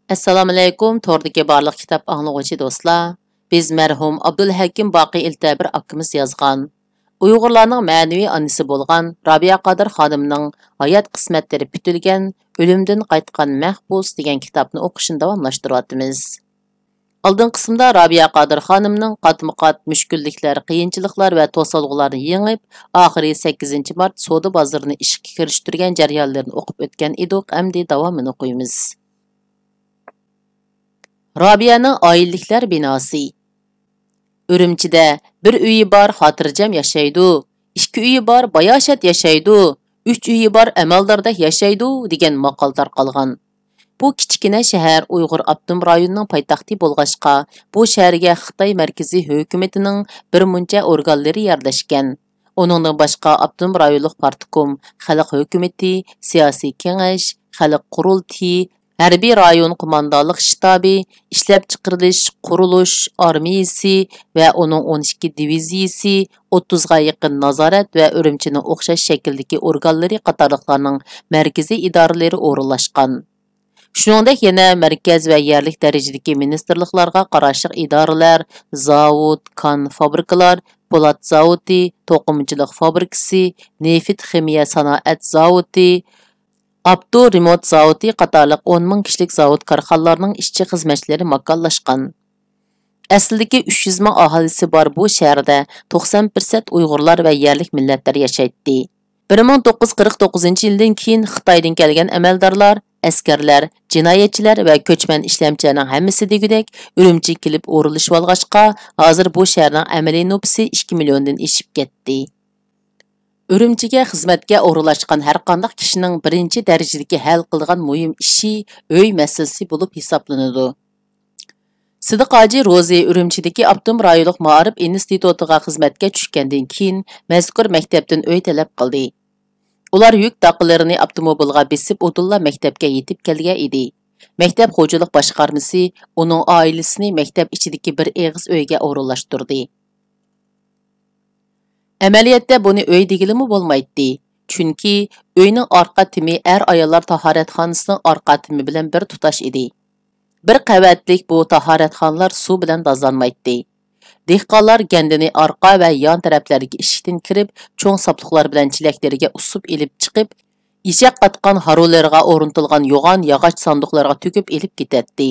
Assalomu alaykum, tordagi barliq kitob anglag'uvchi do'stlar. Biz marhum Abdulhakim Boqiy Iltabir akamiz yozgan, Uyg'urlarning ma'naviy onasi bo'lgan Robiya Qodir xonimning hayot qismatlari bitilgan O'limdan qaytgan mahbus degan kitobni o'qishni davomlashtiryapmiz. Oldin qismda Robiya Qodir xonimning qatma-qat mushkulliklar, qiyinchiliklar va to'solg'ularni yengib, oxiri 8-mart savdo bozorini ishga kirishtirgan jarayonlarni o'qib o'tgan edik. Endi davomini o'qiymiz. Robiyaning oilaliklar binosi. Urumchida bir uyi bor xotirjam yashaydi, ikki uyi bor bayoshat yashaydi, uch uyi bor amaldorda yashaydi degan maqol tarqalgan. Bu kichkina shahar Uyg'ur Abdum rayonining poytaxti bo'lg'achqa, bu shaharga Xitoy markaziy hukumatining bir muncha organlari yerlashgan. Uningdan boshqa Abdum rayonlik partkom, xalq hukumati, siyosiy kengash, xalq qurultiyi, Harbiy rayon qo'mondonlik shtabi, ishlab chiqarilish, qurilish armiyasi va uning 12 diviziyasi, 30 ga yaqin nazorat va Urumchining o'xshash shakldagi organlari qatorliqlarning markaziy idoralari o'rinlashgan. Shuningdek, yana markaz va yerlik darajadagi ministerliklarga qarashli idoralar, zavod, kon fabrikalar, po'lat zavodi, to'qimachilik fabrikasi, neft ximiya sanoat zavodi, Abdu Remote zavodi qatorliq 10 ming kishilik zavod korxonalarning ishchi xizmatchilari makonlashgan. Aslidagi 300 ming aholisi bor bu shaharda 90% Uyg'urlar va yerlik millatlar yashaydi. 1949-yildan keyin Xitoydan kelgan amaldorlar, askarlar, jinoyatchilar va ko'chman ishlamchilarning hammasi degudek Urumchi kelib o'rilishib olg'achqa, hozir bu shaharning amaliy nufusi 2 milliondan oshib ketdi. Urumchiga xizmatga o'rinlashgan har qanday kishining birinchi darajadagi hal qilgan muhim ishi uy masalasi bo'lib hisoblanadi. Sidiq Hoji Rozi Urumchidagi Abdum rayonlik ma'arif institutiga xizmatga tushgandan keyin mazkur maktabdan uy talab qildi. Ular yuk taqalarini avtomobilga besib o'tilla maktabga yetib kelgan edi. Maktab xo'jalik boshqarmasi uning oilasini maktab ichidagi bir eg'iz uyga o'rinlashtirdi. Amaliyotda buni uy degilimi bo'lmaydi. Chunki uyning orqa timi ayollar tahoratxonasining orqa timi bilan bir tutash edi. Bir qavatlik bu tahoratxonalar suv bilan tozlanmaydi. Dehqonlar gandini orqa va yon taraflariga eshikdan kirib, cho'ng sapliqlar bilan chilaklariga usub elib chiqib, eshak qatgan harolarga o'rnatilgan yo'g'on yog'och sanduqlarga to'kib elib ketadi.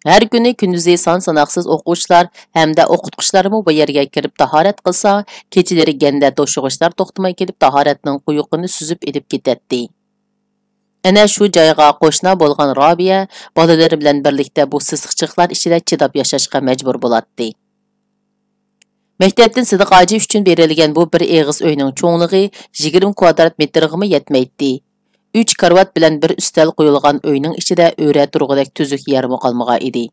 Her günü gündüzü san-sanoqsiz o'quvchilar hamda o'qituvchilarmi bu yerga kirib tahorat qilsa, kechalari ganda to'shig'ishlar to'xtamay kelib tahoratning quyuqini suzib edib ketadi. Ana shu joyga qo'shna bo'lgan Robiya bolalari bilan birlikda bu sisiqchiqlar ichida chidab yashashga majbur bo'ladi. Maktabdan Sidiq Hoji uchun berilgan bu bir eg'iz uyning cho'ngligi 20 kvadrat metrga yetmaydi. 3 karvat bilan bir üstel qo'yilgan uyning ichida o'ra turg'idek tuzuk yermi qolmagan edi.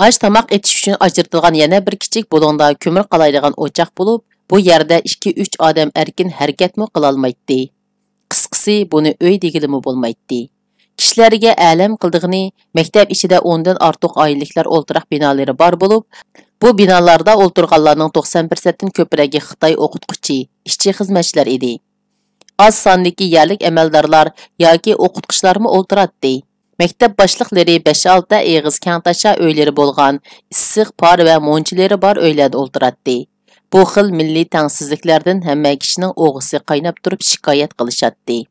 Osh tamoq etish uchun ajratilgan yana bir kichik bo'londa ko'mir qalaydigan o'choq bo'lib, bu yerda 2-3 odam erkin harakatmi qila olmaydi. Qisqasi, buni uy degilimi bo'lmaydi. Kishilarga alam qildig'ini maktab ichida 10 dan ortiq oilaliklar o'ltiraq binolari bor bo'lib, bu binolarda o'ltirganlarning 90% dan ko'pragi Xitoy o'qituvchi, ishchi xizmatchilar edi. Az sondagi yerlik amaldorlar yoki o'qituvchilarmi o'ltiradi. Maktab boshliqlari 5-6 eg'iz kangtasha uylari bo'lgan, issiq par va monchilari bor uylarda o'ltiradi. Bu xil milliy tengsizliklardan hamma kishining o'g'isi qaynab turib shikoyat qilishadi.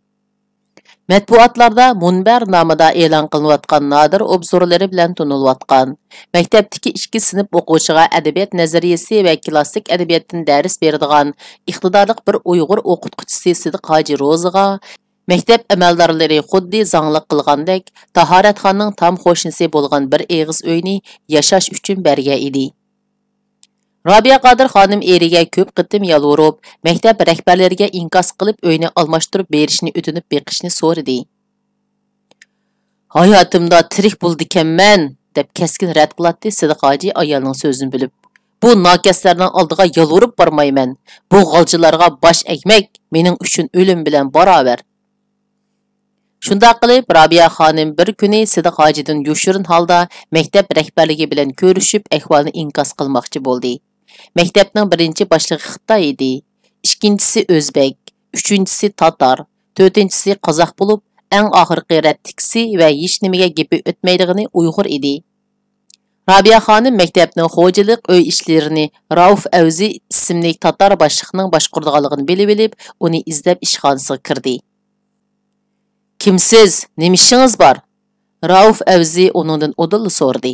Matbuotlarda Munbar nomida e'lon qilinayotgan nodir obzorlari bilan tunilayotgan. Maktabdagi 2 sinf o'quvchiga adabiyot nazariyasi va klassik adabiyotdan dars beradigan iqtidorli bir Uyg'ur o'qituvchisi Sidiq Hoji Roziga maktab amaldorlari xuddi zanglik qilgandek tahoratxonaning tam qo'shnisi bo'lgan bir eg'iz uyni yashash uchun bergan edi. Robiya Qodir xonim eriga ko'p qitim yalvorib, maktab rahbarlariga inkos qilib uyni almashtirib berishni o'tinib beqishni so'radi. "Hayotimda tirik bo'ldikanman" deb keskin rad qildi Sidiq Hoji ayolning so'zini bilib. "Bu nokaslarning oldiga yalvorib bormayman. Bu g'olchilarga bosh egmak mening uchun o'lim bilan barobar." Shunda qilib Robiya xonim bir kuni Sidiq Hojidan yoshirin holda maktab rahbarligi bilan ko'rishib, ahvolni inkos qilmoqchi bo'ldi. Maktabning birinchi boshlig'i Xitoy edi, ikkinchisi o'zbek, uchinchisi tatar, to'rtinchisi qozoq bo'lib, eng oxirgi rattiksi va hech nimaga gapi o'tmaydigani Uyg'ur edi. Rabia xonim maktabning xo'jalik uy ishlarini Rauf Avzi ismli tatar boshliqning boshqurganligini bilib, uni izlab ishxonasiga kirdi. Kimsiz? Nima ishingiz bor? Rauf Avzi uningdan o'dil so'rdi.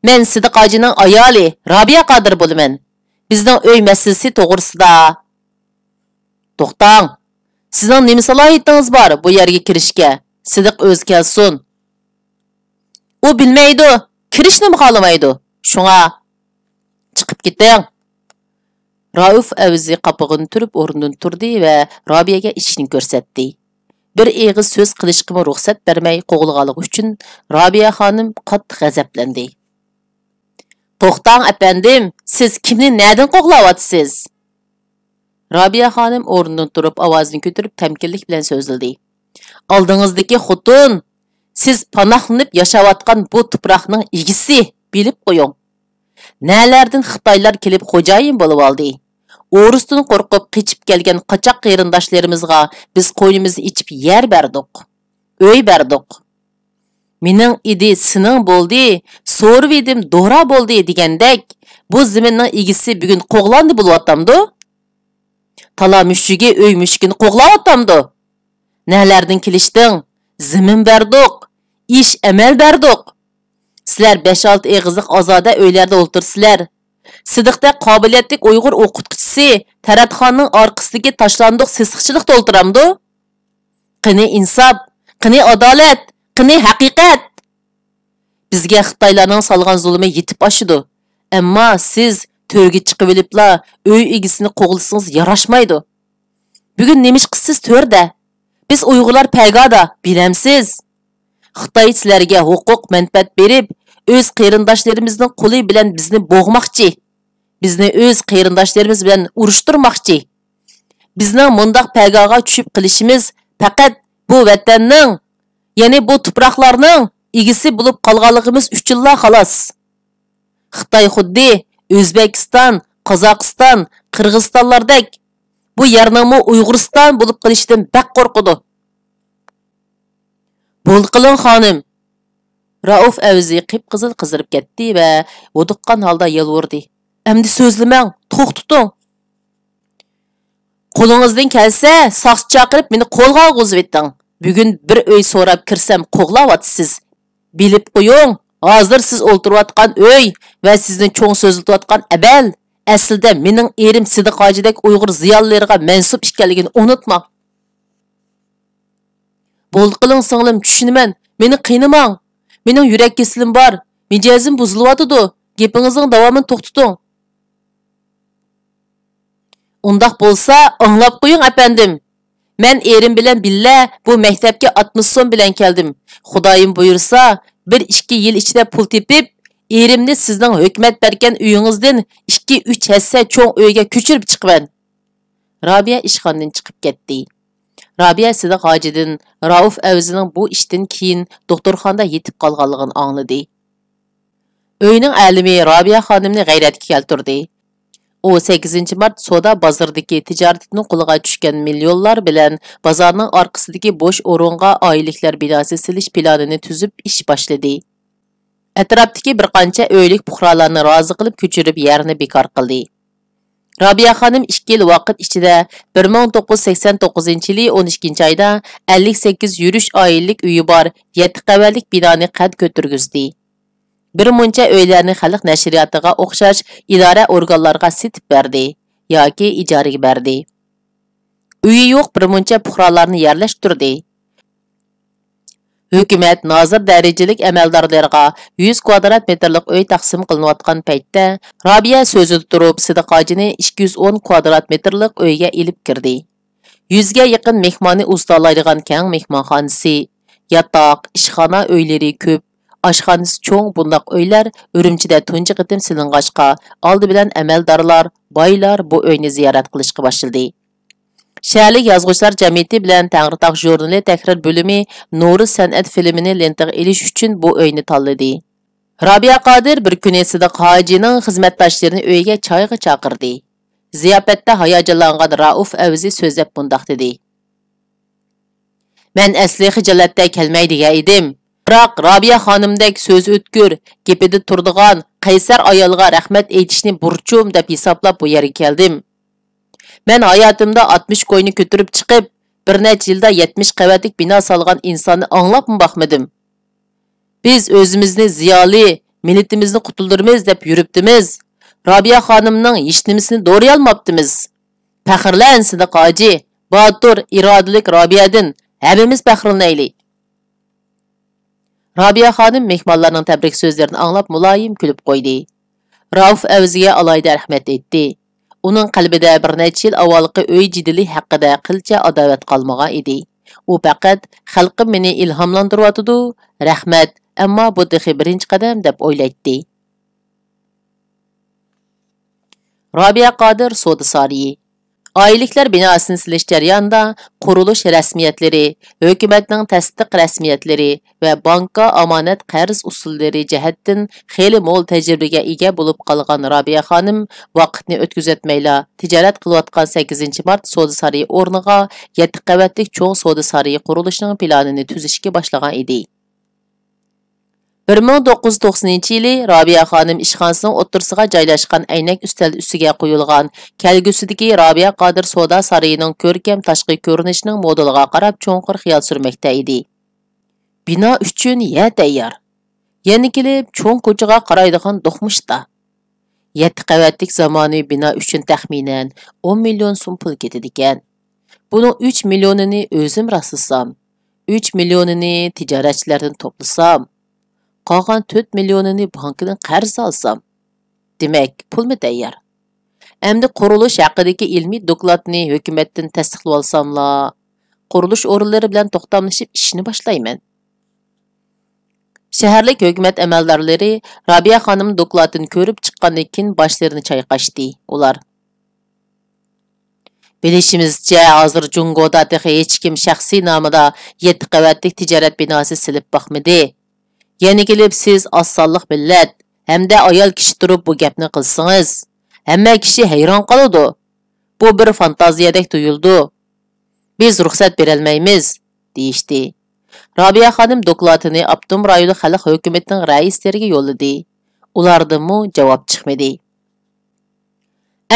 Men Sidiq hojining ayoli Rabia Qodir bo'laman. Bizning uy masalasi to'g'risida. To'xtang. Sizning nima salohiyatingiz bor bu yerga kirishga? Sidiq o'z kelsin. U bilmaydi, kirishni xohlamaydi. Shunga chiqib keting. Rauf Avzi qapig'ini turib o'rnidan turdi va Rabiyaga ishni ko'rsatdi. Bir eg'iz so'z qilishga ruxsat bermay qo'g'ilganligi uchun Rabiya xonim qattiq g'azablandi. To'xtang apandim, siz kimni nereden qo'g'layapsiz? Rabiya xonim o'rnidan turib ovozini ko'tarib tamkinlik bilan so'zladi. Oldingizdagi xotun, siz panohlanib yashayotgan bu tuproqning egisi, bilib qo'ying. Nelerden Xitoylar kelib xo'jayin bo'lib oldi. O'rusdan qo'rqib qechib kelgan qochoq qarindoshlarimizga biz qo'ynimizni ichib yer berdik. Uy berdik. Mening idi sining bo'ldi, so'rvidim dora bo'ldi degandek, bu zaminning egisi bugun qo'g'landi bo'layotamdi. Tala mushiga uy mushigini qo'g'layotamdi. Nelerden kelishding? Zamin berdik, ish amal berdik. Sizlar 5-6 egizlik ozoda uylarda o'ltirsizlar. Sidiqda qobiliyatli Uyg'ur o'qituvchisi Taratxonning orqasidagi tashlandiq sisiqchilikda o'ltiramdi. Qani insof, qani adolat, qani haqiqat. Bizga Xitoylarning solgan zulmi yetib oshidi. Ammo siz to'rga chiqib olibla uy egisini qo'g'lisingiz yarashmaydi. Bugun nemish qisiz to'rda. Biz Uyg'urlar paygoda, bilamsiz? Xitoy sizlarga huquq manfaat berib, o'z qarindoshlarimizning qo'li bilan bizni bo'g'moqchi. Bizni o'z qarindoshlarimiz bilan urushtirmoqchi. Bizning mundaq paygoga tushib qilishimiz faqat bu vatanning, ya'ni bu tuproqlarning egisi bo'lib qolganligimiz uchunla xolos. Xitoy xuddi O'zbekiston, Qozog'iston, Qirg'izistonlardek bu yerning Uyg'uriston bo'lib qolishdan baq qo'rqidi. Bo'lqiling xonim. Rauf Avzi qip-qizil qizarib ketdi va o'diqqan holda yalvordi. Endi so'zlamang, to'xtating. Qo'lingizdan kelsa, soqchi chaqirib meni qo'lga olg'izib eting. Bugun bir uy so'rab kirsam qo'g'layapsiz. Bilib qo'ying, hozir siz o'ltirayotgan uy va sizni cho'ng so'zlatayotgan abal aslida mening erim Sidiq hojidek Uyg'ur ziyolilariga mansub ekanligini unutmang. Bo'ldi qiling singlim, tushunaman. Meni qiynamang. Mening yurak kesilim bor. Mijozim buzilyotidi. Gapingizning davomini to'xtating. Undaq bo'lsa, anglab qo'ying apandim. Men erim bilan billa bu maktabga 60 so'm bilan keldim. Xudoyim buyursa, 1-2 yil ichida pul tepib, erimni sizning hukumat bergan uyingizdan 2-3 hassa cho'ng uyga ko'chirib chiqaman. Rabiya ishxonadan chiqib ketdi. Rabiya Sidiq hojidan Rauf Avzining bu ishdan keyin doktorxonada yetib qolganligini angladi. Uyning alimi Rabiya xonimni g'ayratga keltirdi. O 8 mart soda bozoridagi tijoratning qo'liga tushgan millionlar bilan bozorning orqasidagi bo'sh o'ringa oyliklar binosi silish planini tuzib ish boshladi. Atrofdagi bir qancha uylik puhralarni rozi qilib ko'chirib yerni bekor qildi. Rabiya xonim 2 yil vaqt ichida 1989-yili 12-oyda 58 yurish oylik uyi bor 7 qavatlik binoni qad ko'targizdi. Bir muncha uylarni xalq nashriyatiga o'xshash idora organlarga setib berdi yoki ijaraga berdi. Uyi yo'q bir muncha puhralarni yerlashtirdi. Hukumat nozir darajalik amaldorlarga 100 kvadrat metrlik uy taqsim qilinayotgan paytda Rabiya so'zida turib Sidiq hojini 210 kvadrat metrlik uyga ilib kirdi. 100 ga yaqin mehmonni ustalaydigan keng mehmonxonasi, yotoq, ishxona uylari ko'p. Aşxanası çoğ bundaq uylar Ürümchida tunji qitim silinğaşqa oldi bilan amaldorlar, boylar bu uyni ziyorat qilishga boshladi. Şəhərlik yazğıçlar cəmiyyəti bilan Tağrıtaq jurnali təkrar bölümü Nuri san'at filmini lentaga elish uchun bu uyni tanladi. Rabiya Qodir bir kuni Sidiq hojining xizmatdoshlarini uyga choyga chaqirdi. Ziyofatda hayajonlangan Rauf Avzi so'zlab bundaq dedi. Men asli xijolatda kelmaydigan edim. Biroq Robiya xonimdek so'z o'tkir, gapida turdigan qaysar ayolga rahmat aytishni burchum deb hisoblab bu yerga keldim. Men hayotimda 60 qo'yni ko'tarib chiqib, bir necha yilda 70 qavatlik bino solgan insonni anglabmı baxmadim. Biz o'zimizni ziyoli, millatimizni qutuldirmiz deb yuribdimiz. Robiya xonimning hech nimasini do'rayolmabdimiz. Faxrlan sidi qoji, botur, irodalik Robiyadan hammamiz faxrlanaylik. Robiya xonim mehmonlarning tabrik so'zlarini anglab muloyim kulib qo'ydi. Rauf avziga alayda rahmat etdi. Uning qalbida bir necha yil avvalgi uy jidili haqida qilcha adovat qolmagan edi. U faqat xalqim meni ilhomlantiryotdi, rahmat, ammo bu texi birinchi qadam deb o'ylaydi. Robiya Qodir Soda Sariyi Oyliklar binosini silish jarayonida qurilish rasmiyatlari, hukumatning tasdiq rasmiyatlari va banka omonat qarz usullari jihatdan xeyli mo'l tajribaga ega bo'lib qolgan Robiya xonim vaqtni o'tkazatmayla tijorat qilayotgan 8-mart Soda Sariyi o'rniga 7 qavatlik cho'ng Soda Sariyi qurilishining planini tuzishga boshlagan edi. 1990-yili Robiya xonim ishxonasining o'ttirisiga joylashgan aynak ustal ustiga qo'yilgan kelgusidagi Robiya Qodir Soda Sarayining ko'rkam tashqi ko'rinishining modeliga qarab cho'nqir xiyol surmoqda edi. Bino uchun ya tayyor. Yana kelib cho'ng ko'chaga qaraydigan do'qmishda. 7 qavatlik zamonaviy bino uchun taxminan 10 million so'm pul ketadi ekan. Buning 3 millionini o'zim raslasam, 3 millionini tijoratchilardan to'plasam, qolgan 4 millionini bankadan qarz olsam, demak, pulmi tayyor. Endi qurilish haqidagi ilmiy dokladni hukumatdan tasdiqlab olsamla, qurilish o'rinlari bilan to'xtamlashib ishni boshlayman. Shaharlik hukumat amaldorlari Robiya xonim dokladini ko'rib chiqqandan keyin boshlarini chayqashdi. Ular bilishimizcha, hozir Jungoda hech kim shaxsiy nomida 7 qavatlik tijorat binosi silib boqmadi. Yana kelib siz osonliq millat, hamda ayol kishi turib bu gapni qilsangiz, hamma kishi hayron qoladi. Bu bir fantaziyadek tuyuldi. Biz ruxsat berolmaymiz, deyishdi. Robiya xonim dokladini Abdum rayoni xalq hukumatining raislariga yo'lladi. Ulardan javob chiqmadi.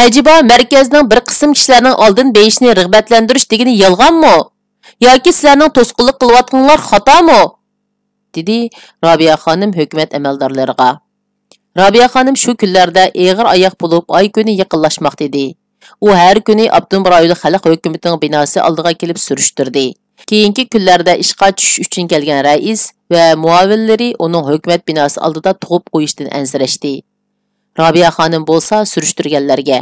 Ajiba markazning bir qism kishilarning oldin beyishni rag'batlantirish degani yolg'onmi? Yoki sizlarning to'sqinlik qilayotganlar xatomi? dedi Robiya xonim hukumat amaldorlariga. Robiya xonim shu kunlarda eg'ir oyoq bo'lib, oy kuni yaqinlashmoqda edi. U har kuni Abdum rayoni xalq hukumatining binosi oldiga kelib surishtirdi. Keyingi kunlarda ishga tushish uchun kelgan rais va muavinlari uning hukumat binosi oldida tug'ib qo'yishdan ansirashdi. Robiya xonim bo'lsa surishtirganlarga: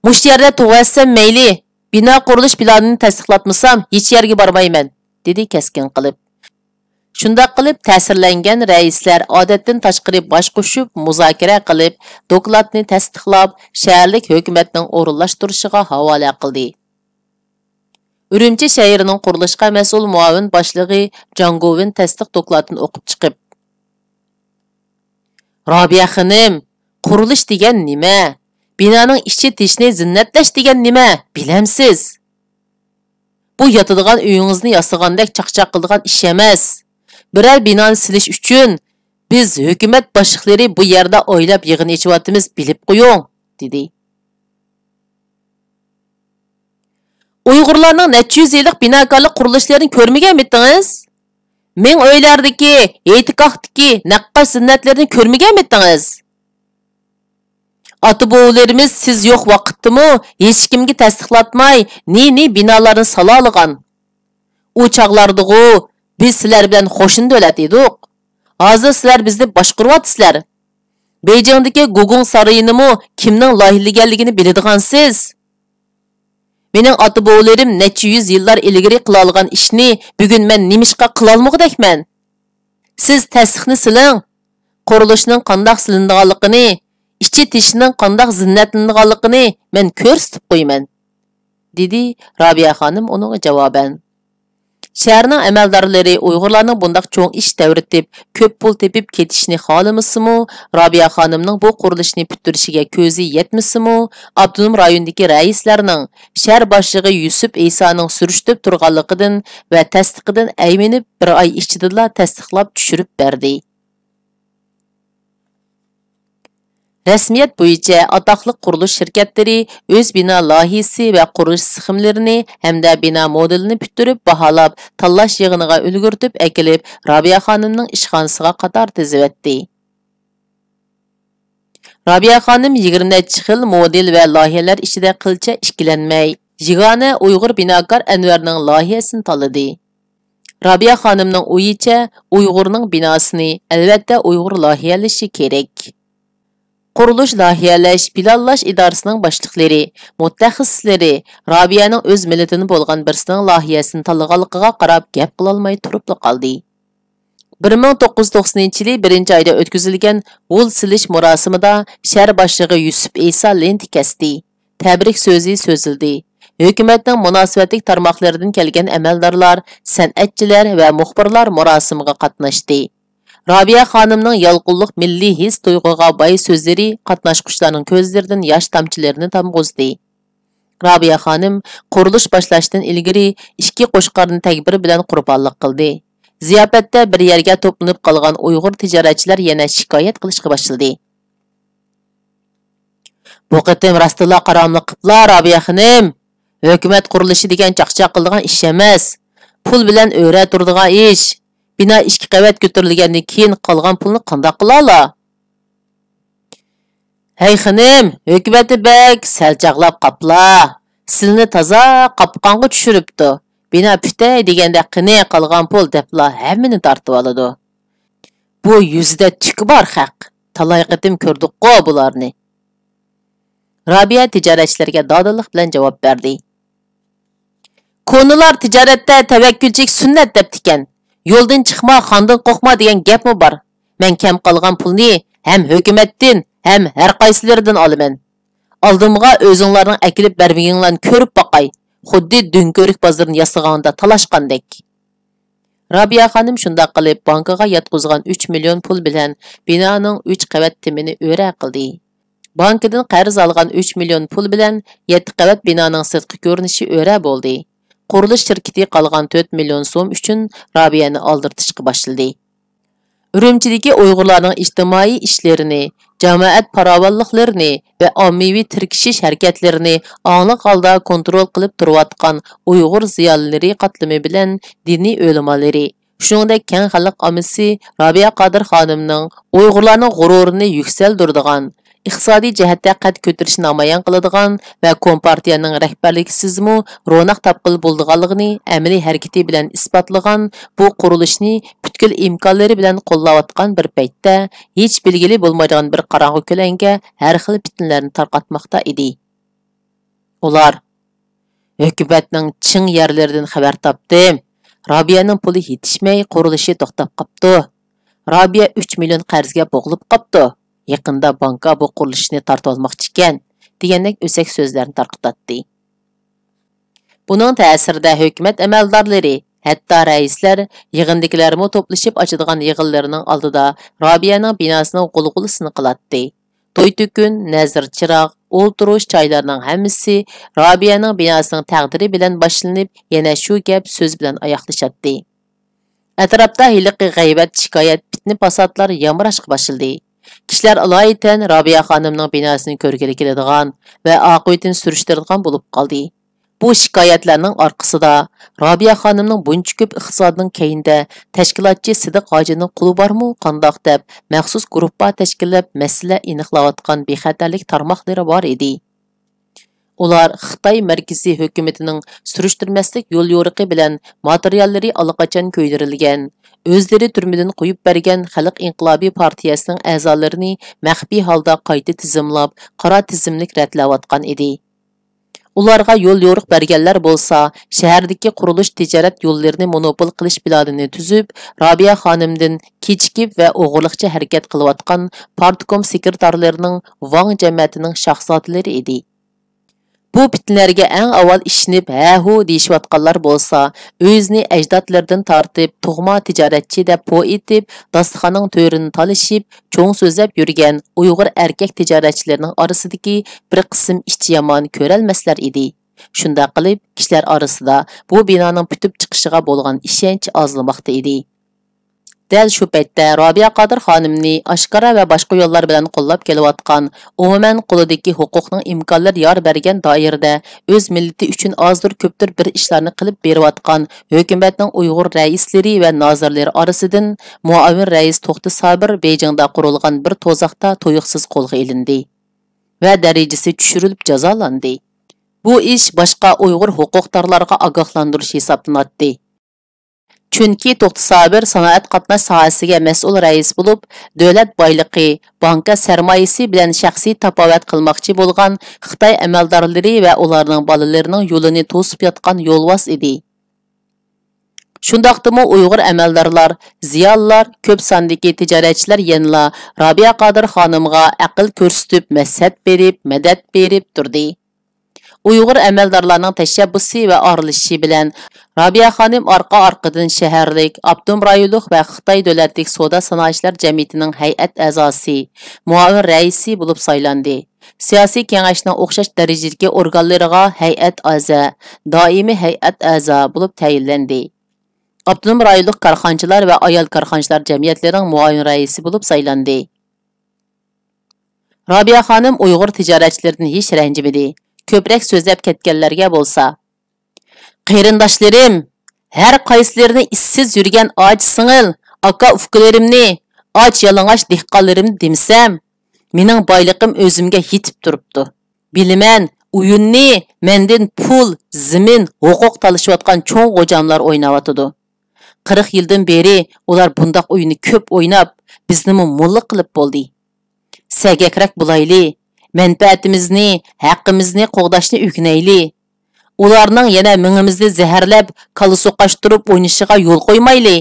"Mush yerda tug'atsam mayli, bino qurilish planini tasdiqlatmasam hech yerga bormayman", dedi keskin qilib. Shunday qilib ta'sirlangan raislar odatdan tashqari bosh qo'shib muzokara qilib, dokladni tasdiqlab, shaharlik hukumatning o'rinlashtirishiga havola qildi. Urumchi shahrining qurilishga mas'ul muavin boshlig'i Jangovin tasdiq dokladini o'qib chiqib: "Robiya xonim, qurilish degan nima? Binoning ichi tishni zinnatlash degan nima? Bilamsiz? Bu yotadigan uyingizni yasagandek chaqchaq qiladigan ish emas. Biror binoni silish uchun biz hukumat boshliqlari bu yerda o'ylab yig'in ichyapmiz, bilib qo'ying", dedi. Uyg'urlarning necha yuz yillik binokorlik qurilishlarini ko'rmaganmidingiz? Men uylardagi, e'tiqoqdagi naqqash zinnatlarni ko'rmaganmidingiz? Ota-bobolarimiz siz yo'q vaqtdimi hech kimga tasdiqlatmay, ne binolarni sola olgan. U chaqlardag'u biz sizlar bilan qo'shin davlat edik. Hozir sizlar bizni boshqaryapsizlar. Beyjingdagi Gugung sarayini kimning loyihlaganligini biladigansiz. Mening ota-bobolarim necha yuz yillar ilgari qila olgan ishni bugun men nimishqa qila olmoqdakman. Siz tasdiqni siling. Qurilishning qandoq silinganligini, ichi tishining qandoq zinnatlanganligini men ko'rsatib qo'yman", dedi Robiya xonim uning javoban. Şəhərinin əməldarları Uyğurlarning bundaq cho'ng ish davritib, ko'p pul tepib ketishni xohlamasimi, Robiya xonimning bu qurilishni bitirishga ko'zi yetmasimi, Abdunum rayonidagi raislarning shahar boshlig'i Yusuf Isoning surishtirib turganligidan va tasdiqidan ayminib bir oy ichida tasdiqlab tushirib berdi. Rasmiyat bo'yicha atoqli qurilish shirkatlari o'z bino loyihasi va qurilish sxemalarini hamda bino modelini bitirib baholab, tanlash yig'iniga ulgurtib akilib, Robiya xonimning ishxonasiga qator tizivetdi. Robiya xonim 20 xil model va loyihalar ichida qilcha ikkilanmay, yig'ona Uyg'ur binokor Anvarning loyihasini tanladi. Robiya xonimning o'yicha Uyg'urning binosini albatta Uyg'ur loyihalashi kerak. Quruluş layihalash, planlash idorasining boshliqlari, mutaxassislari Robiyaning o'z millatini bo'lgan birisining loyihasini tanlaganligiga qarab gap qila olmay turib qoldi. 1990-yil 1-oyda o'tkazilgan g'ul silish marosimida shahar boshlig'i Yusuf Iso lenti kesdi. Tabrik so'zi so'zildi. Hukumatning munosabatlik tarmoqlaridan kelgan amaldorlar, san'atchilar va muxbirlar marosimiga qatnashdi. Robiya xonimning yolqinliq milliy his tuyg'uga boy so'zlari qatnashquchilarning ko'zlaridan yosh tomchilarini tomg'izdi. Robiya xonim qurilish boshlashdan ilgari ikki qo'shqarni tadbir bilan qurbonlik qildi. Ziyofatda bir yerga to'planib qolgan Uyg'ur tijoratchilar yana shikoyat qilishga boshladi. Bu qatim rastilla qaramliq qibla Robiya xonim, hukumat qurilishi degan chaqchaq qiladigan ish emas. Pul bilan o'ra turadigan ish. Bina 2 qavat ko'tarilgandan keyin qolgan pulni qanday qilala? Hey xonim, hukumatni bak salchaqlab qapla. Silni toza qopqonga tushiribdi. Bina pitay deganda qini qolgan pul debla hammani tortib oladi. Bu yuzda tuk bor haq. Talay qatim ko'rdik-ku bularni. Robiya tijoratchilarga dodillik bilan javob berdi. Konular tijoratda tavakkülchilik sunnat debdikan. Yo'ldan chiqma, xondan qo'rqma degan gapmi bor. Men kam qolgan pulni ham hukumatdan, ham har qaysilaridan olaman. Oldimga o'zinglarning akilib bermaginglarni ko'rib boqay. Xuddi dunko'rik bozorini yasaganda talashqandek. Robiya xonim shunday qilib bankaga yotqizgan 3 million pul bilan binoning 3 qavat timini o'ra qildi. Bankadan qarz olgan 3 million pul bilan 7 qavat binoning sirtqi ko'rinishi o'ra bo'ldi. Qurilish shirkati qolgan 4 million so'm uchun Robiyani oldirtishga boshladi. Urumchidagi Uyg'urlarning ijtimoiy ishlarini, jamoat farovonliklarini va ommaviy tirkishish harakatlarini aniq holda kontrol qilib turayotgan Uyg'ur ziyolilari qatlami bilan diniy o'limalari, shuningdek keng xalq ommasi Robiya Qodir xonimning Uyg'urlarning g'ururini yuksaltiradigan, iqtisodiy jihatda qad ko'tarishni namoyon qiladigan va kompartiyaning rahbarligisiz-mu ro'naq topqil bo'lganligini amaliy harakati bilan isbotlagan bu qurilishni butkul imkonlari bilan qo'llayotgan bir paytda hech belgili bo'lmaydigan bir qorong'u ko'langa har xil fitnalarni tarqatmoqda edi. Ular hukumatning ching yerlaridan xabar topdim. Robiyaning puli yetishmay qurilishi to'xtab qopti. Robiya 3 million qarzga bo'g'ilib qopti. Yaqinda banka bu qurilishni tortib olmoqchi ekan, degandek o'sak so'zlarni tarqatdi. Buning ta'sirida hukumat amaldorlari, hatto raislar yig'indagilarni to'plashib ochadigan yig'inlarining oldida Robiyaning binosining g'ulg'ulisini qilatdi. To'y-to'kun, nazar chiroq, o'ltirish joylarining hammasi Robiyaning binosining taqdiri bilan boshlanib, yana shu gap so'z bilan oyoqlashatdi. Atrofda hiliqi g'aybat, shikoyat, fitna fasodlar yamrashga boshladi. Kishilar alaytan Robiya xonimning binosini ko'rgili keladigan va oqibatini surishtiradigan bo'lib qoldi. Bu shikoyatlarning orqasida Robiya xonimning buncha ko'p iqtisodning keyinda tashkilotchi Sidiq hojining quli bormi, qandoq deb maxsus guruhlar tashkillab masala aniqlayotgan bexatarlik tarmoqlari bor edi. Ular Xitoy markaziy hukumatining surishtirmaslik yo'l yo'riqi bilan materiallari allaqachon ko'ydirilgan, o'zlari turmadan qo'yib bergan Xalq inqilobiy partiyasining a'zolarini maxfiy holda qayta tizimlab, qora tizimlik ratlayotgan edi. Ularga yo'l yo'riq berganlar bo'lsa, shahardagi qurilish tijorat yo'llarini monopol qilish planini tuzib, Robiya xonimdan kechikib va o'g'irliqcha harakat qilayotgan partkom sekretarlarining Vang jamiyatining shaxsotlari edi. Bu bitlarga eng avval ishinib, ha-hu deyishayotganlar bo'lsa, o'zini ajdodlardan tortib, tug'ma tijoratchi deb po etib, dasturxonning to'rini talishib, cho'ng so'zlab yurgan Uyg'ur erkak tijoratchilarining orasidagi bir qism ishchi yomon ko'ralmaslar edi. Shunda qilib, kishilar orasida bu binoning bitib chiqishiga bo'lgan ishonch ozlamoqda edi. Dal shu paytda Robiya Qodir xonimni oshkora va boshqa yo'llar bilan qo'llab kelayotgan, umuman qo'lidagi huquqning imkonlar yor bergan doirada o'z millati uchun ozdir ko'pdir bir ishlarni qilib berayotgan hukumatning Uyg'ur raislari va nozirlari orasidan muavin rais To'xti Sabir Beyjingda qurilgan bir to'zoqda to'yiqsiz qo'lga ilindi va darajasi tushirilib jazolandi. Bu ish boshqa Uyg'ur huquqdorlarga ogohlantirish hisoblanadi. Chunki To'xti Sabir sanoat qatnash sohasiga mas'ul rais bo'lib, davlat boyligi, banka sarmoyasi bilan shaxsiy tapovat qilmoqchi bo'lgan Xitoy amaldorlari va ularning bolalarining yo'lini to'sib yotgan yo'lvoz edi. Shundaqdimi Uyg'ur amaldorlar, ziyonlar, ko'p sondagi tijoratchilar yanla Robiya Qodir xonimga aql ko'rsatib, maslahat berib, madad berib turdi. Uyg'ur amaldorlarning tashabbusi va orilishi bilan Robiya xonim orqa-orqadan shaharlik, Abdum rayonlik va Xitoy davlatlik savdo sanoatchilar jamiyatining hay'at a'zosi, muavin raisi bo'lib saylandi. Siyosiy kengashning o'xshash darajadagi organlariga hay'at a'zo, doimiy hay'at a'zo bo'lib tayinlandi. Abdum rayonlik korxonchilar va ayol korxonchilar jamiyatlarining muavin raisi bo'lib saylandi. Robiya xonim Uyg'ur tijoratchilaridan hech ranjimadi. Ko'proq so'zlab ketganlarga bo'lsa, qarindoshlarim, har qaysilarini issiz yurgan och singil, aka ufkalarimni, och yalang'och dehqonlarimni demisam, mening boyliqim o'zimga yetib turibdi. Bilaman, o'yinni mendan pul, zimin, huquq talashayotgan cho'ng g'ojamlar o'ynayotidi. 40 yildan beri ular bundoq o'yinni ko'p o'ynab, bizni mulla qilib bo'ldi. Sagakrak bo'layli. Menfaatimizni, haqqimizni qo'g'dashni o'rganayli. Ularning yana mingimizni zaharlab, kala so'qashtirib o'ynashiga yo'l qo'ymayli.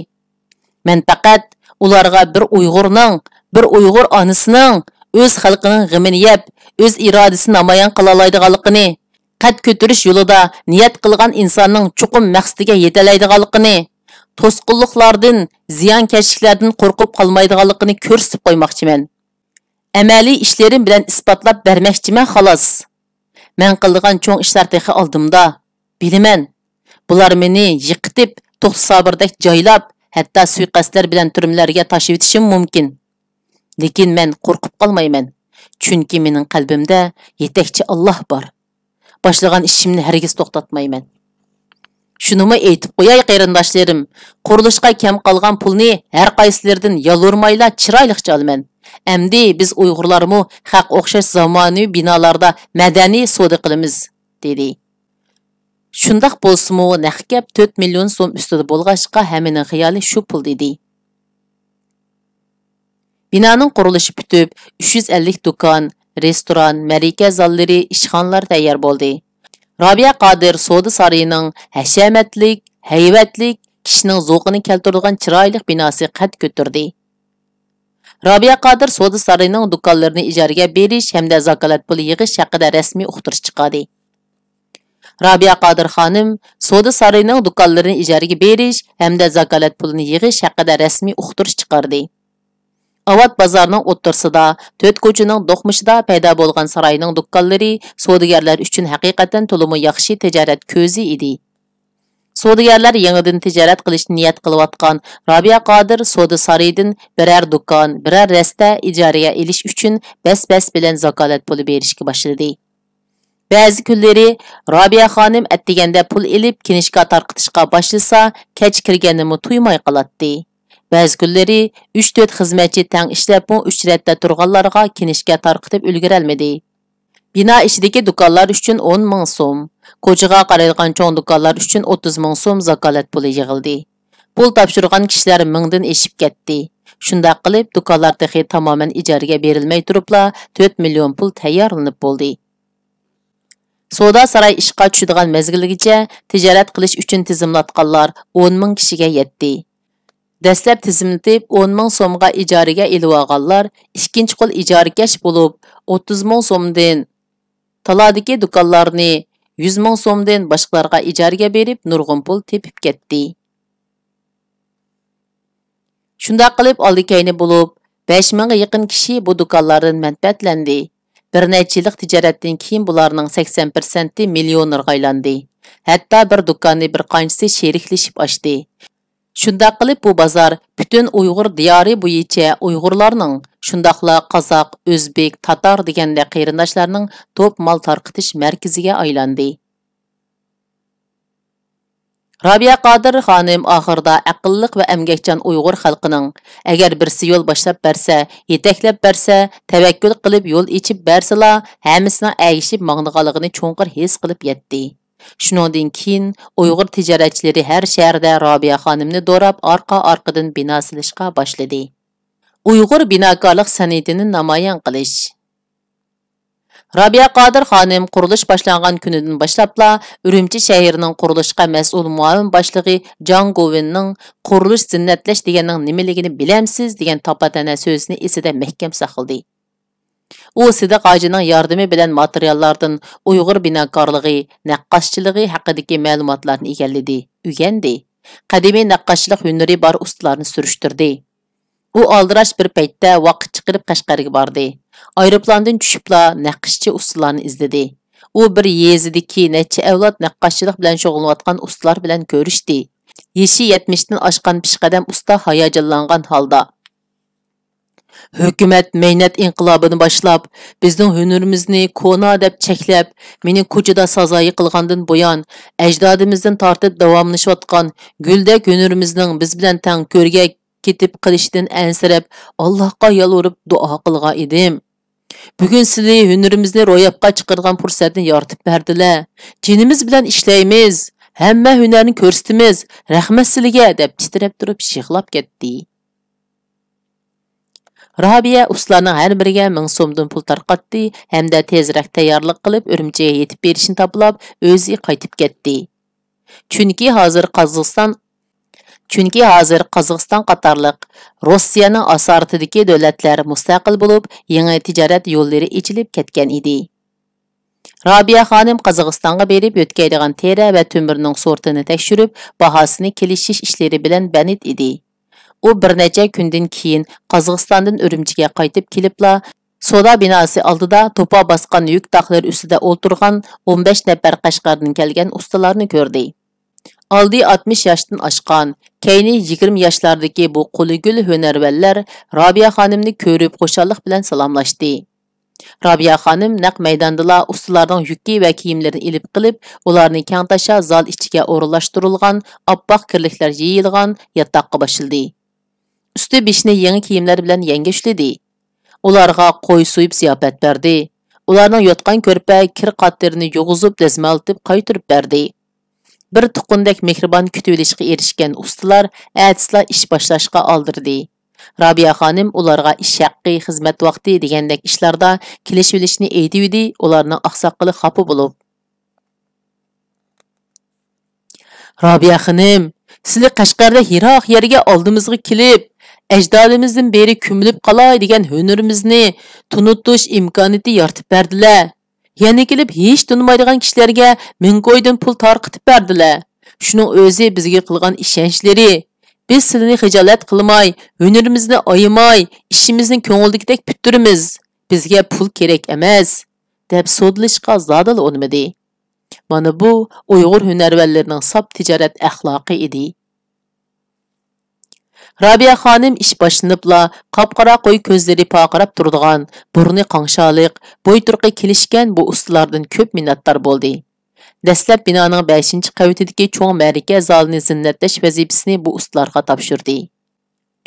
Men faqat ularga bir Uyg'urning, bir Uyg'ur onasining o'z xalqining g'amini yeb, o'z irodasini namoyon qila oladiganligini, qad ko'tarish yo'lida niyat qilgan insonning chuqur maqsadiga yetalaydiganligini, to'sqinliklardan, ziyonkashliklardan qo'rqib qolmaydiganligini ko'rsatib qo'ymoqchiman. Amaliy ishlarim bilan isbotlab bermoqchiman xolos. Men qilgan cho'ng ishlar texi oldimda. Bilaman, bular meni yiqitib, To'xti Sabirdek joylab, hatto suiqasdlar bilan turmlarga tashib etishim mumkin. Lekin men qo'rqib qolmayman. Chunki mening qalbimda yetakchi Alloh bor. Boshlagan ishimni hargiz to'xtatmayman. Shunimi aytib qo'yay qarindoshlarim, qurilishga kam qolgan pulni har qaysilaridan yolurmayla chiroyliqcha olaman. Endi biz Uyg'urlarmi haq o'xshash zamonaviy binolarda madaniy savdo qilamiz, dedi. Shundaq bo'lsa-mu, naqab 4 million so'm ustida bo'lg'achqa hammaning xiyoli shu pul dedi. Binoning qurilishi bitib, 350 do'kon, restoran, marika zallari, ishxonalar tayyor bo'ldi. Robiya Qodir savdo sarayining hashamatlik, hayvatlik, kishining zo'qini keltiradigan chiroyli binosi qad ko'tardi. Robiya Qodir savdo sarayining do'konlarini ijaraga berish hamda zakalat puli yig'ish haqida rasmiy uqtirish chiqardi. Robiya Qodir xonim savdo sarayining do'konlarini ijaraga berish hamda zakalat pulini yig'ish haqida rasmiy uqtirish chiqardi. Avat bozorining o'ttirsida, 4 ko'chaning do'qmishida paydo bo'lgan sarayning do'konlari savdogarlar uchun haqiqatan to'liq yaxshi tijorat ko'zi edi. Savdogarlar yangidan tijorat qilishni niyat qilayotgan Robiya Qodir savdo sarayidan biror do'kon, biror rasta ijaraga elish uchun bas-bas bilan zakalat puli berishga boshladi. Ba'zi kunlari Robiya xonim atdiganda pul elib kinishga tarqitishga boshlasa, kech kirganini tuymay qoladi. Ba'zi kunlari 3-4 xizmatchi tang ishlab 3 ratda turganlarga kinishga tarqitib ulgurolmadi. Bino ichidagi do'konlar uchun 10 ming so'm, ko'chaga qaraydigan cho'ng do'konlar uchun 30 ming so'm zakalat puli yig'ildi. Pul topshirgan kishilar mingdan eshib ketdi. Shundaq qilib, do'konlar texi tamoman ijaraga berilmay turibla 4 million pul tayyorlanib bo'ldi. Savdo saray ishga tushadigan mezgilgacha tijorat qilish uchun tizimlatganlar 10 ming kishiga yetdi. Dastlab tizimlatib 10 ming so'mga ijaraga elib olganlar ikkinchi qo'l ijarakash bo'lib 30 ming so'mdan taladagi do'konlarni 100 ming so'mdan boshqalarga ijaraga berib, nurg'un pul tepib ketdi. Shunda qilib oldi-kayni bo'lib, 5 mingga yaqin kishi bu do'konlardan manfaatlendi. Bir necha yillik tijoratdan keyin bularning 80% millionerga aylandi. Hatto bir do'konni bir qanchasi sheriklashib ochdi. Shunda qilib bu bozor butun Uyg'ur diyori bo'yicha Uyg'urlarning, shundaqla qozoq, o'zbek, tatar deganda qarindoshlarning to'p mol tarqitish markaziga aylandi. Rabia Qodir xonim oxirida aqlliq va emgakchan Uyg'ur xalqining agar birsi yo'l boshlab bersa, yetaklab bersa, tavakkul qilib yo'l ichib bersala, hammasining agishib mang'diganligini cho'nqir his qilib yetdi. Shuningdan keyin Uyg'ur tijoratchilari har shaharda Rabia xonimni do'rab orqa-orqadan bino silishga boshladi. Uyg'ur binokorlik san'atini namoyon qilish. Rabia Qodir xonim qurilish boshlangan kunidan boshlabla Urumchi shahrining qurilishga mas'ul muavin boshlig'i Jon Govinning qurilish zinnatlash deganning nimaligini bilamsiz degan topatana so'zini esida mahkam saqladi. U Sidiq hojining yordami bilan materiallardan Uyg'ur binokorligi, naqqoshchiligi haqidagi ma'lumotlarni egalladi, o'rgandi. Qadimiy naqqoshchilik hunari bor ustalarni surishtirdi. U aldirash bir paytda vaqt chiqarib Qashqarga bordi. Aeroplandan tushibla naqshchi ustalarni izladi. U bir yezidagi necha avlod naqqoshchilik bilan shug'ullanayotgan ustalar bilan ko'rishdi. Yeshi 70 dan oshgan pishqadam usta hayajonlangan holda Hökumet mehnat inqilobini boshlab, bizning hunarimizni kona deb cheklab, meni ko'chada sazoyi qilgandan buyon ajdodimizdan tortib davomlashayotgan guldek hunarimizning biz bilan tang ko'rga ketib qilishdan ansirab, Allohga yalvorib duo qilgan edim. Bugun sizlar hunarimizni ro'yobga chiqargan fursatni yoritib berdilar. Jinimiz bilan ishlaymiz, hamma hunarni ko'rsatamiz. Rahmat sizlarga deb titrab turib yig'lab ketdi. Rabia ustalarning har biriga 1000 so'mdan pul tarqatdi hamda tezroq tayyorlik qilib Urumchiga yetib berishni toplab o'zi qaytib ketdi. Chunki hozir Qozog'iston qatorliq Rossiyaning asoratidagi davlatlar mustaqil bo'lib, yangi tijorat yo'llari ochilib ketgan edi. Rabia xonim Qozog'istonga berib o'tkaydigan tera va to'mirning sortini tekshirib, bahosini kelishish ishlari bilan banit edi. U bir necha kundan keyin Qozog'istondan Urumchiga qaytib kelibla, soda binosi oldida to'pa bosgan yuk taqlar ustida o'tirgan 15 nafar Qashqardan kelgan ustalarni ko'rdi. Aldi 60 yoshdan oshgan, keyni 20 yoshlardagi bu qo'ligul hunarvallar Rabia xonimni ko'rib xo'shallik bilan salomlashdi. Rabia xonim naq maydondala ustalarning yuki va kiyimlarini ilib qilib, ularni kangtasha zal ichiga o'rinlashtirilgan, oppoq kirliklar yeyilgan yotoqqa boshildi. Üstü beshini yangi kiyimlar bilan yangishladi. Ularga qo'y so'yib ziyofat berdi. Ularning yotgan ko'rpa kir qatlarini yug'izib dazmaltib qaytirib berdi. Bir tuqundek mehribon kutulishga erishgan ustalar atsla ish boshlashga oldirdi. Rabia xonim ularga ish haqqi, xizmat vaqti degandek ishlarda kelishilishni aytdi, ularning oqsoqili xafa bo'lib. Rabia xonim, sizlar Qashqarda yiroq yerga oldimizga kelib, ajdodimizdan beri ko'milib qolay degan hunarimizni tunutish imkoniyati yaratib berdilar. Yana kelib hech tunmaydigan kishilarga 1000 qo'ydan pul tarqitib berdilar. Shuning o'zi bizga qilgan ishonchlari. Biz sizlarni xijolat qilmay, hunarimizni oyimay, ishimizni ko'ngildagidek bitiramiz. Bizga pul kerak emas, deb sodlashga zodil o'nmadi. Mana bu Uyg'ur hunarvallarining sop tijorat axloqi edi. Rabia xonim ish boshlanibla qop-qora qo'y ko'zlari paqirab turadigan, burni qanshaliq, bo'y turqi kelishgan bu ustalardan ko'p minnatdor bo'ldi. Dastlab binoning 5-qavatidagi cho'ng ma'raka zalini zinnatlash vazifasini bu ustalarga topshirdi.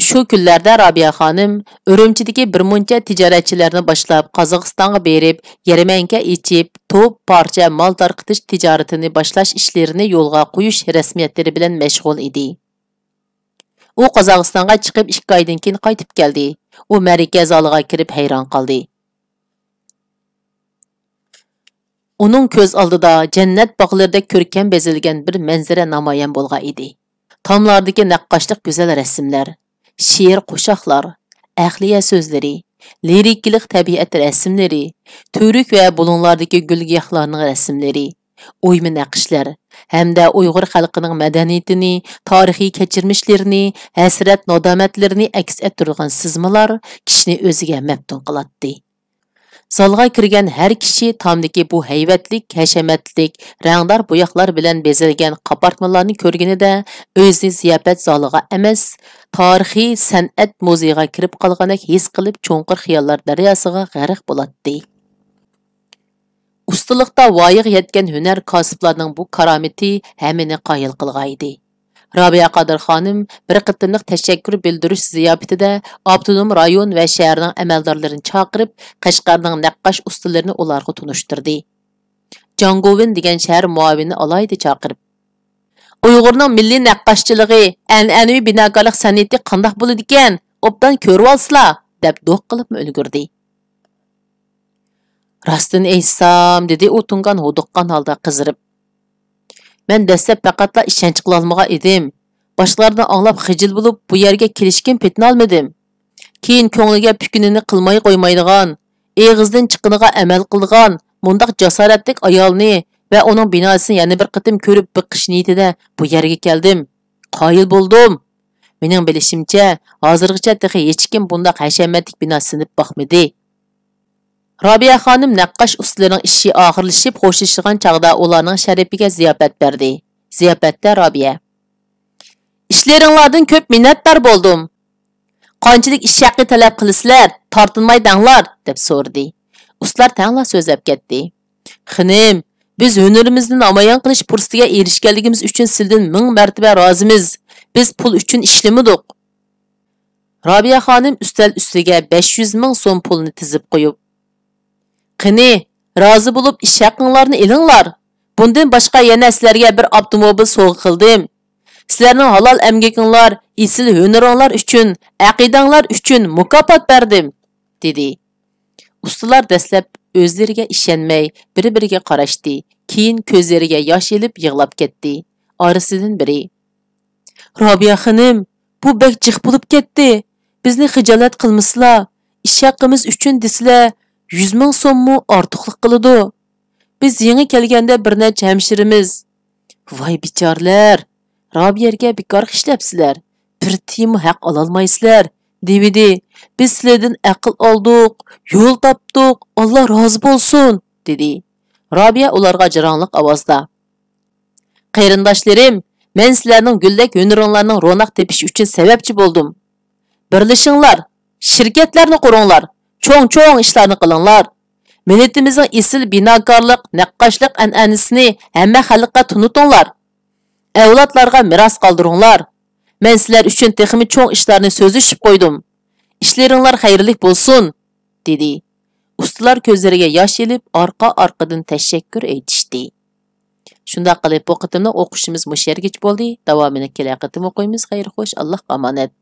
Shu kunlarda Rabia xonim Urumchidagi bir muncha tijoratchilarni boshlab Qozog'istonga berib, yarmanka ichib, to'p parcha mol tarqitish tijoratini boshlash ishlarini yo'lga qo'yish rasmiyatlari bilan mashg'ul edi. U Qozog'istonga chiqib 2 oydan keyin qaytib keldi. U ma'raka zaliga kirib hayron qoldi. Uning ko'z oldida jannat bog'larida ko'rkam bezilgan bir manzara namoyon bo'lgan edi. Tomlardagi naqqoshlik go'zal rasmlar, she'r qo'shoqlar, ahliya so'zlari, liriklik tabiat rasmlari, törük və bulunlardakı gül-giyohlarning rasmlari, o'yma naqshlar hamda Uyg'ur xalqining madaniyatini, tarixiy kechirmishlarini, hasrat-nadomatlarini aks ettirgan sizmalar kishini o'ziga maftun qiladi. Zalga kirgan har kishi tomdagi bu hayvatlik, hashamatlik, rangdor bo'yoqlar bilan bezalgan qapartmalarni ko'rganida o'zini ziyofat zaliga emas, tarixiy san'at muzeyiga kirib qolgandek his qilib cho'nqir xiyollar daryosiga g'arq bo'ladi. Ustalıqda voyiq yetgan hunar kasıblarning bu karomati hammani qoyil qilg'aydi. Rabia Qadir xonim bir qitimliq tashakkur bildirish ziyofatida avtonom rayon va shaharning amaldorlarini chaqirib, Qashqarning naqqash ustalarini ularga tunishtirdi. Jangovin degan shahar muavini alaydi chaqirib. Uyg'urning milliy naqqashchiligi, an'anaviy binokorlik san'ati qanday bo'ladi ekan? Obdan ko'rib olsizlar, deb do'q qilib ulgurdi. Rastini aytsam, dedi u tungan huduqqan holda qizirib. Men dastlab faqatla ishonch qila olmagan edim. Boshqalardan anglab xijil bo'lib, bu yerga kelishkim petini olmadim. Keyin ko'ngliga pukunini qilmay qo'ymaydigan, eg'izdan chiqqaniga amal qilgan, mundaq jasoratlik ayolni va uning binosini yana bir qitim ko'rib biqish niyatida bu yerga keldim. Qoyil bo'ldim. Mening bilishimcha, hozirgacha hech kim bundaq hashamatlik binosini boqmadi. Rabia xonim naqqash ustalarining ishi oxirlashib xo'shlashgan chaqda ularning sharafiga ziyofat berdi. Ziyofatda Rabia: "Ishlaringlardan ko'p minnatdor bo'ldim. Qanchalik ish haqi talab qilisizlar, tortinmay danglar", deb so'radi. Ustalar tangla so'zlab ketdi. "Xinim, biz hunarimizni namoyon qilish fursatiga erishganligimiz uchun sizdan ming martaba rozimiz. Biz pul uchun ishlamadik." Rabia xonim ustal ustiga 500 ming so'm pulni tizib qo'yib, "Qani, rozi bo'lib ish haqinglarni elinglar. Bundan boshqa yana sizlarga bir avtomobil sovg'a qildim. Sizlarning halol emgakinglar, isil hunaringlar uchun, aqidanglar uchun mukofot berdim", dedi. Ustalar dastlab o'zlariga ishonmay, bir-biriga qarashdi. Keyin ko'zlariga yosh elib yig'lab ketdi. Orasidan biri: "Rabia xonim, bu bek jiq bo'lib ketdi. Bizni xijolat qilmisizlar. Ish haqimiz uchun desizlar, 100 ming so'mmi ortiqlik qiladi. Biz yangi kelganda bir necha hamshirimiz. Voy bichorlar, Rabiyarga bekor ishlabsizlar. Bir tiyimi haq ololmaysizlar", dedi. "Biz sizlardan aql oldik, yo'l topdik. Alloh rozi bo'lsin", dedi. Rabiya ularga jironliq ovozda: "Qarindoshlarim, men sizlarning guldek hunaringlarning ro'naq tepishi uchun sababchi bo'ldim. Birlashinglar, shirkatlarni quringlar. Cho'ng-cho'ng ishlarni qilinglar. Millatimizning isil binokorlik, naqqashlik an'anasini hamma xalqqa tunutinglar. Avlodlarga miros qoldiringlar. Men sizlar uchun texmi cho'ng ishlarni so'zlashib qo'ydim. Ishlaringlar xayrli bo'lsin", dedi. Ustalar ko'zlariga yosh elib, orqa-orqadan tashakkur aytishdi. Shunda qilib bu qitimni o'qishimiz mushargich bo'ldi. Davomini kelay qitim o'qiymiz. Xayr xo'sh, Alloh omonat.